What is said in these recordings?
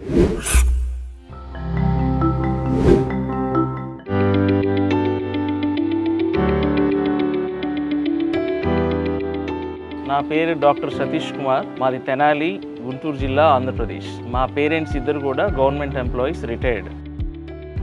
నా పేరు డాక్టర్ సతీష్ కుమార్, మాది తెనాలి, గుంటూరు జిల్లా, ఆంధ్రప్రదేశ్. మా పేరెంట్స్ ఇద్దరు కూడా గవర్నమెంట్ ఎంప్లాయీస్, రిటైర్డ్.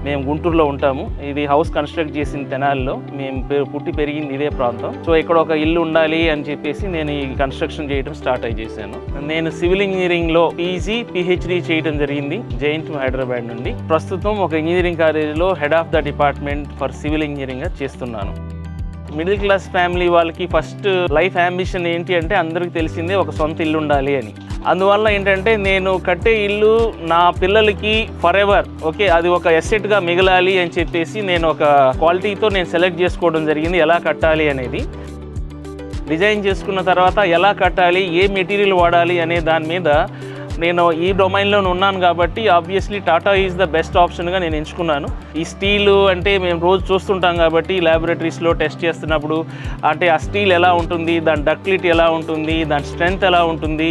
మేము గుంటూరులో ఉంటాము. ఇది హౌస్ కన్స్ట్రక్ట్ చేసిన తెనాలిలో. మేము పుట్టి పెరిగింది ఇదే ప్రాంతం. సో ఇక్కడ ఒక ఇల్లు ఉండాలి అని చెప్పేసి నేను ఈ కన్స్ట్రక్షన్ చేయడం స్టార్ట్ చేశాను. నేను సివిల్ ఇంజనీరింగ్లో పీజీ, పిహెచ్డి చేయడం జరిగింది జేఎన్టీయూ హైదరాబాద్ నుండి. ప్రస్తుతం ఒక ఇంజనీరింగ్ కాలేజీలో head of the department for civil ఇంజనీరింగ్గా చేస్తున్నాను. మిడిల్ క్లాస్ ఫ్యామిలీ వాళ్ళకి ఫస్ట్ లైఫ్ అంబిషన్ ఏంటి అంటే అందరికీ తెలిసిందే ఒక సొంత ఇల్లు ఉండాలి అని. అందువల్ల ఏంటంటే నేను కట్టే ఇల్లు నా పిల్లలకి ఫర్ ఎవర్ అది ఒక ఎసెట్గా మిగలాలి అని చెప్పేసి నేను ఒక క్వాలిటీతో నేను సెలెక్ట్ చేసుకోవడం జరిగింది, ఎలా కట్టాలి అనేది. డిజైన్ చేసుకున్న తర్వాత ఎలా కట్టాలి, ఏ మెటీరియల్ వాడాలి అనే దాని మీద నేను ఈ డొమైన్లో ఉన్నాను కాబట్టి obviously Tata is the best ఆప్షన్గా నేను ఎంచుకున్నాను. ఈ స్టీలు అంటే మేము రోజు చూస్తుంటాం కాబట్టి ల్యాబొరేటరీస్లో టెస్ట్ చేస్తున్నప్పుడు అంటే ఆ స్టీల్ ఎలా ఉంటుంది, దాని డక్టిలిటీ ఎలా ఉంటుంది, దాని స్ట్రెంగ్త్ ఎలా ఉంటుంది,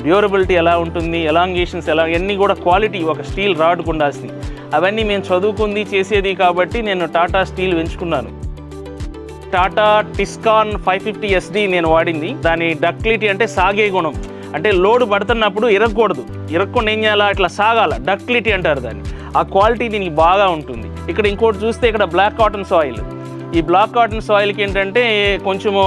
డ్యూరబిలిటీ ఎలా ఉంటుంది, ఎలాంగేషన్స్ ఎలా, ఇవన్నీ కూడా క్వాలిటీ ఒక స్టీల్ రాడ్కు ఉండాల్సింది. అవన్నీ మేము చదువుకుంది చేసేది కాబట్టి నేను టాటా స్టీల్ ఎంచుకున్నాను. టాటా టిస్కాన్ 550 SD నేను వాడింది. దాని డక్టిలిటీ అంటే సాగే గుణం, అంటే లోడ్ పడుతున్నప్పుడు ఇరగకూడదు, ఇరగకుండా ఏం చేయాలా, ఇట్లా సాగాల, డక్టిలిటీ అంటారు దాన్ని. ఆ క్వాలిటీ దీనికి బాగా ఉంటుంది. ఇక్కడ ఇంకోటి చూస్తే ఇక్కడ బ్లాక్ కాటన్ సాయిల్. ఈ బ్లాక్ కాటన్ సాయిల్కి ఏంటంటే కొంచెము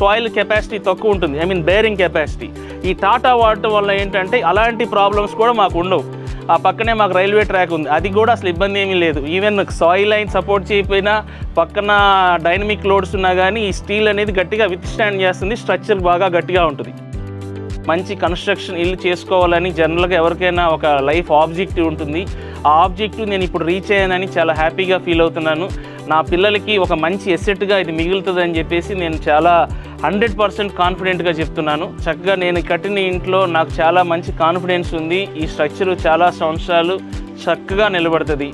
సాయిల్ కెపాసిటీ తక్కువ ఉంటుంది, బేరింగ్ కెపాసిటీ. ఈ టాటా వాడటం వల్ల ఏంటంటే అలాంటి ప్రాబ్లమ్స్ కూడా మాకు ఉండవు. ఆ పక్కనే మాకు రైల్వే ట్రాక్ ఉంది, అది కూడా అసలు ఇబ్బంది ఏమీ లేదు. ఈవెన్ సాయిల్ లైన్ సపోర్ట్ చేయకపోయినా పక్కన డైనమిక్ లోడ్స్ ఉన్నా కానీ ఈ స్టీల్ అనేది గట్టిగా విత్ స్టాండ్ చేస్తుంది, స్ట్రక్చర్ బాగా గట్టిగా ఉంటుంది. మంచి కన్స్ట్రక్షన్ ఇల్లు చేసుకోవాలని జనరల్గా ఎవరికైనా ఒక లైఫ్ ఆబ్జెక్టివ్ ఉంటుంది. ఆ ఆబ్జెక్టివ్ నేను ఇప్పుడు రీచ్ అయ్యానని చాలా హ్యాపీగా ఫీల్ అవుతున్నాను. నా పిల్లలకి ఒక మంచి ఎసెట్గా ఇది మిగులుతుందని చెప్పేసి నేను చాలా 100% కాన్ఫిడెంట్గా చెప్తున్నాను. చక్కగా నేను కట్టిన ఇంట్లో నాకు చాలా మంచి కాన్ఫిడెన్స్ ఉంది. ఈ స్ట్రక్చరు చాలా సంవత్సరాలు చక్కగా నిలబడుతుంది.